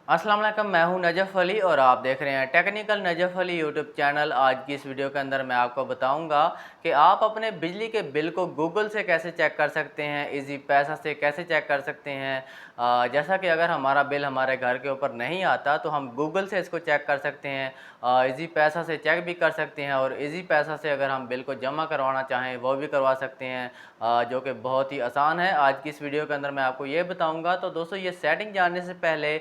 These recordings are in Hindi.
अस्सलाम वालेकुम, मैं हूं नजफ़ अली और आप देख रहे हैं technical Najaf Ali YouTube channel. आज की इस वीडियो के अंदर मैं आपको बताऊंगा कि आप अपने बिजली के बिल को गूगल से कैसे चेक कर सकते हैं, इजी पैसा से कैसे चेक कर सकते हैं। जैसा कि अगर हमारा बिल हमारे घर के ऊपर नहीं आता तो हम गूगल से इसको चेक कर सकते हैं, इजी पैसा से चेक भी कर सकते हैं और इजी पैसा से अगर हम बिल को जमा करवाना चाहें वो भी करवा सकते हैं, जो कि बहुत ही आसान है। आज की इस वीडियो के अंदर मैं आपको ये बताऊँगा। तो दोस्तों, ये सेटिंग जानने से पहले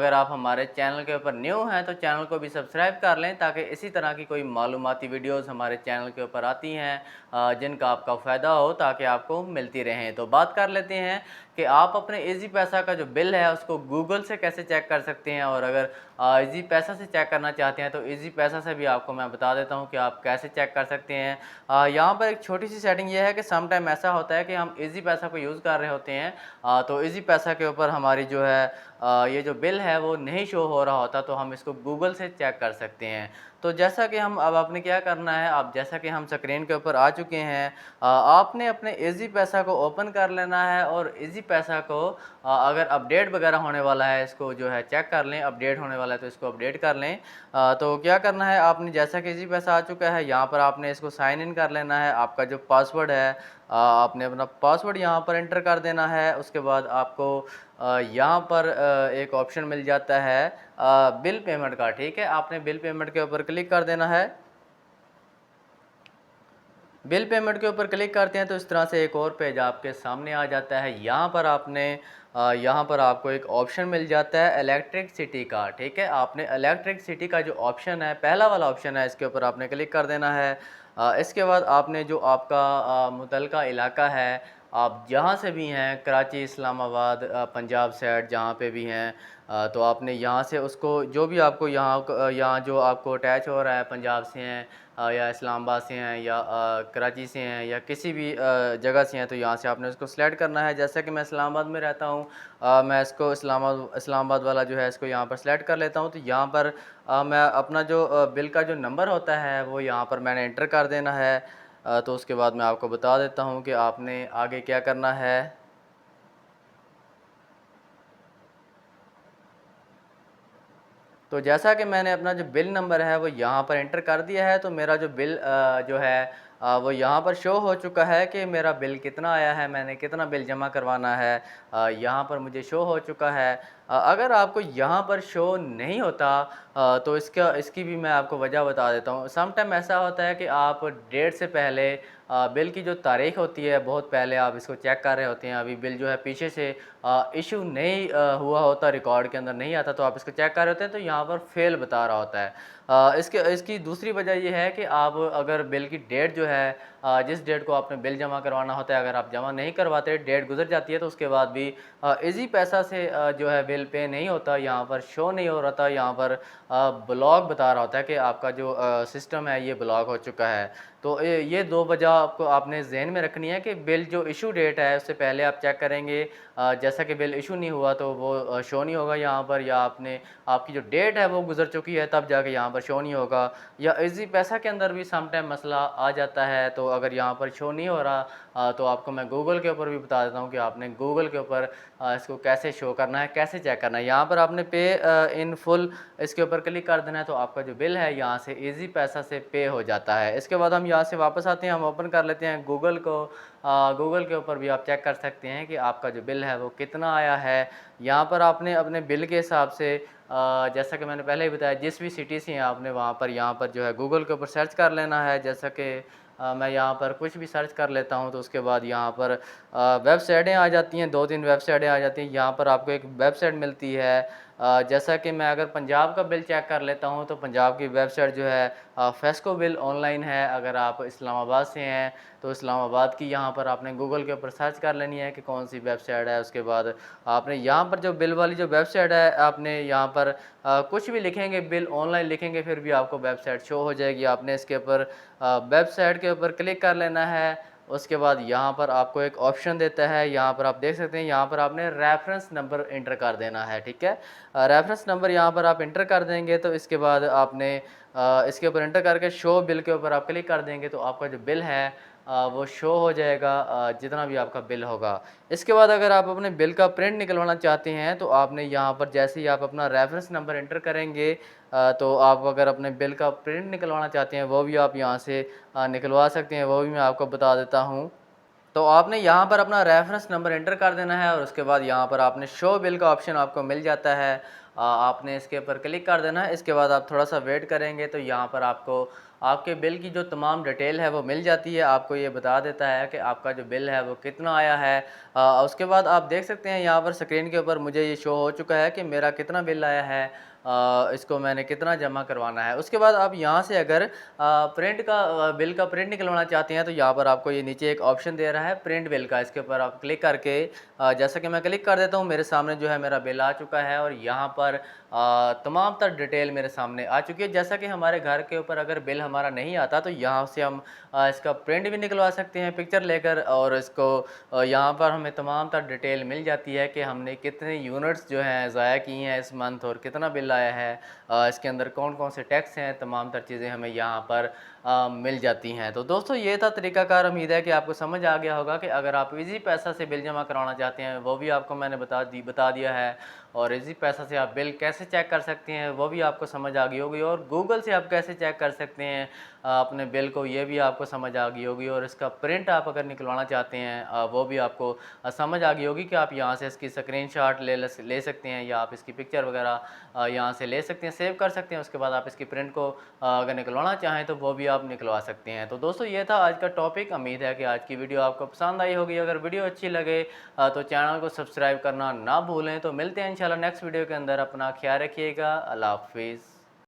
अगर आप हमारे चैनल के ऊपर न्यू हैं तो चैनल को भी सब्सक्राइब कर लें, ताकि इसी तरह की कोई मालूमाती वीडियोस हमारे चैनल के ऊपर आती हैं जिनका आपका फ़ायदा हो, ताकि आपको मिलती रहें। तो बात कर लेते हैं कि आप अपने इजी पैसा का जो बिल है उसको गूगल से कैसे चेक कर सकते हैं। और अगर इजी पैसा से चेक करना चाहते हैं तो इजी पैसा से भी आपको मैं बता देता हूं कि आप कैसे चेक कर सकते हैं। यहाँ पर एक छोटी सी सेटिंग ये है कि सम टाइम ऐसा होता है कि हम इजी पैसा को यूज़ कर रहे होते हैं, तो इजी पैसा के ऊपर हमारी जो है ये जो बिल है वो नहीं शो हो रहा होता, तो हम इसको गूगल से चेक कर सकते हैं। तो जैसा कि हम अब आपने क्या करना है, अब जैसा कि हम स्क्रीन के ऊपर आ चुके हैं, आपने अपने इजी पैसा को ओपन कर लेना है और इजी पैसा को अगर अपडेट वगैरह होने वाला है इसको जो है चेक कर लें, अपडेट होने वाला है तो इसको अपडेट कर लें। तो क्या करना है, आपने जैसा कि इजी पैसा आ चुका है यहाँ पर आपने इसको साइन इन कर लेना है। आपका जो पासवर्ड है आपने अपना पासवर्ड यहाँ पर एंटर कर देना है। उसके बाद आपको यहाँ पर एक ऑप्शन मिल जाता है बिल पेमेंट का। ठीक है, आपने बिल पेमेंट के ऊपर क्लिक कर देना है। बिल पेमेंट के ऊपर क्लिक करते हैं तो इस तरह से एक और पेज आपके सामने आ जाता है। यहाँ पर आपने यहाँ पर आपको एक ऑप्शन मिल जाता है इलेक्ट्रिसिटी का। ठीक है, आपने इलेक्ट्रिसिटी का जो ऑप्शन है, पहला वाला ऑप्शन है, इसके ऊपर आपने क्लिक कर देना है। इसके बाद आपने जो आपका मुतलका इलाका है, आप जहाँ से भी हैं, कराची, इस्लामाबाद, पंजाब साइड जहाँ पे भी हैं, तो आपने यहाँ से उसको जो भी आपको यहाँ जो आपको अटैच हो रहा है, पंजाब से हैं या इस्लामाबाद से हैं या कराची से हैं या किसी भी जगह से हैं, तो यहाँ से आपने उसको सेलेक्ट करना है। जैसा कि मैं इस्लामाबाद में रहता हूँ, मैं इसको इस्लामाबाद वाला जो है इसको यहाँ पर सेलेक्ट कर लेता हूँ। तो यहाँ पर मैं अपना जो बिल का जो नंबर होता है वो यहाँ पर मैंने एंटर कर देना है। तो उसके बाद मैं आपको बता देता हूँ कि आपने आगे क्या करना है। तो जैसा कि मैंने अपना जो बिल नंबर है वो यहाँ पर एंटर कर दिया है, तो मेरा जो बिल जो है वो यहाँ पर शो हो चुका है कि मेरा बिल कितना आया है, मैंने कितना बिल जमा करवाना है, यहाँ पर मुझे शो हो चुका है। अगर आपको यहाँ पर शो नहीं होता तो इसकी भी मैं आपको वजह बता देता हूँ। सम टाइम ऐसा होता है कि आप डेट से पहले बिल की जो तारीख होती है बहुत पहले आप इसको चेक कर रहे होते हैं, अभी बिल जो है पीछे से इशू नहीं हुआ होता, रिकॉर्ड के अंदर नहीं आता, तो आप इसको चेक कर रहे होते हैं तो यहाँ पर फेल बता रहा होता है। इसकी दूसरी वजह ये है कि आप अगर बिल की डेट जो है जिस डेट को आपने बिल जमा करवाना होता है, अगर आप जमा नहीं करवाते, डेट गुजर जाती है, तो उसके बाद भी इजी पैसा से जो है बिल पे नहीं होता, यहाँ पर शो नहीं हो रहा था, यहाँ पर ब्लॉक बता रहा होता है कि आपका जो सिस्टम है ये ब्लॉक हो चुका है। तो ये दो वजह आपको आपने जहन में रखनी है कि बिल जो इशू डेट है उससे पहले आप चेक करेंगे। जैसा कि बिल इशू नहीं हुआ तो वो शो नहीं होगा यहाँ पर, या आपकी जो डेट है वो गुजर चुकी है तब जाके यहाँ पर शो नहीं होगा। या इजी पैसा के अंदर भी सम टाइम मसला आ जाता है, तो अगर यहाँ पर शो नहीं हो रहा तो आपको मैं गूगल के ऊपर भी बता देता हूँ कि आपने गूगल के ऊपर इसको कैसे शो करना है, कैसे चेक करना है। यहाँ पर आपने पे इन फुल इसके ऊपर क्लिक कर देना है, तो आपका जो बिल है यहाँ से इजी पैसा से पे हो जाता है। इसके बाद हम यहाँ से वापस आते हैं, हम ओपन कर लेते हैं गूगल को। गूगल के ऊपर भी आप चेक कर सकते हैं कि आपका जो बिल है वो कितना आया है। यहाँ पर आपने अपने बिल के हिसाब से जैसा कि मैंने पहले ही बताया, जिस भी सिटी से हैं आपने वहाँ पर यहाँ पर जो है गूगल के ऊपर सर्च कर लेना है। जैसा कि मैं यहाँ पर कुछ भी सर्च कर लेता हूँ, तो उसके बाद यहाँ पर वेबसाइटें आ जाती हैं, 2-3 वेबसाइटें आ जाती हैं। यहाँ पर आपको एक वेबसाइट मिलती है, जैसा कि मैं अगर पंजाब का बिल चेक कर लेता हूँ तो पंजाब की वेबसाइट जो है फेस्को बिल ऑनलाइन है। अगर आप इस्लामाबाद से हैं तो इस्लामाबाद की यहाँ पर आपने गूगल के ऊपर सर्च कर लेनी है कि कौन सी वेबसाइट है। उसके बाद आपने यहाँ पर जो बिल वाली जो वेबसाइट है, आपने यहाँ पर कुछ भी लिखेंगे, बिल ऑनलाइन लिखेंगे, फिर भी आपको वेबसाइट शो हो जाएगी। आपने इसके ऊपर वेबसाइट के ऊपर क्लिक कर लेना है। उसके बाद यहाँ पर आपको एक ऑप्शन देता है, यहाँ पर आप देख सकते हैं, यहाँ पर आपने रेफरेंस नंबर इंटर कर देना है। ठीक है, रेफरेंस नंबर यहाँ पर आप इंटर कर देंगे तो इसके बाद आपने इसके ऊपर इंटर करके शो बिल के ऊपर आप क्लिक कर देंगे, तो आपका जो बिल है वो शो हो जाएगा जितना भी आपका बिल होगा। इसके बाद अगर आप अपने बिल का प्रिंट निकलवाना चाहते हैं तो आपने यहाँ पर जैसे ही आप अपना रेफ़रेंस नंबर एंटर करेंगे तो आप अगर अपने बिल का प्रिंट निकलवाना चाहते हैं वो भी आप यहाँ से निकलवा सकते हैं, वो भी मैं आपको बता देता हूँ। तो आपने यहाँ पर अपना रेफ़रेंस नंबर एंटर कर देना है और उसके बाद यहाँ पर आपने शो बिल का ऑप्शन आपको मिल जाता है। आपने इसके ऊपर क्लिक कर देना है। इसके बाद आप थोड़ा-सा वेट करेंगे तो यहाँ पर आपको आपके बिल की जो तमाम डिटेल है वो मिल जाती है। आपको ये बता देता है कि आपका जो बिल है वो कितना आया है। उसके बाद आप देख सकते हैं यहाँ पर स्क्रीन के ऊपर मुझे ये शो हो चुका है कि मेरा कितना बिल आया है। इसको मैंने कितना जमा करवाना है। उसके बाद आप यहाँ से अगर बिल का प्रिंट निकलवाना चाहते हैं तो यहाँ पर आपको ये नीचे एक ऑप्शन दे रहा है प्रिंट बिल का। इसके ऊपर आप क्लिक करके जैसा कि मैं क्लिक कर देता हूँ मेरे सामने जो है मेरा बिल आ चुका है और यहाँ पर तमाम तर डिटेल मेरे सामने आ चुकी है। जैसा कि हमारे घर के ऊपर अगर बिल हमारा नहीं आता तो यहाँ से हम इसका प्रिंट भी निकलवा सकते हैं पिक्चर लेकर और इसको यहाँ पर हमें तमाम तर डिटेल मिल जाती है कि हमने कितने यूनिट्स जो हैं ज़ाया की हैं इस मंथ और कितना बिल आया है। इसके अंदर कौन-कौन से टैक्स हैं, तमाम तर चीज़ें हमें यहाँ पर मिल जाती हैं। तो दोस्तों ये था तरीकाकार, उम्मीद है कि आपको समझ आ गया होगा कि अगर आप ईज़ी पैसा से बिल जमा कराना चाहते हैं वो भी आपको मैंने बता दिया है और ईज़ी पैसा से आप बिल कैसे चेक कर सकते हैं वो भी आपको समझ आ गई होगी और गूगल से आप कैसे चेक कर सकते हैं अपने बिल को, ये भी आपको समझ आ गई होगी और इसका प्रिंट आप अगर निकलवाना चाहते हैं वो भी आपको समझ आ गई होगी कि आप यहाँ से इसकी स्क्रीनशॉट ले सकते हैं या आप इसकी पिक्चर वगैरह यहाँ से ले सकते हैं, सेव कर सकते हैं। उसके बाद आप इसकी प्रिंट को अगर निकलवाना चाहें तो वो भी आप निकलवा सकते हैं। तो दोस्तों ये था आज का टॉपिक। उम्मीद है कि आज की वीडियो आपको पसंद आई होगी। अगर वीडियो अच्छी लगे तो चैनल को सब्सक्राइब करना ना भूलें। तो मिलते हैं इंशाल्लाह नेक्स्ट वीडियो के अंदर। अपना ख्याल रखिएगा। अल्लाह हाफ़िज़।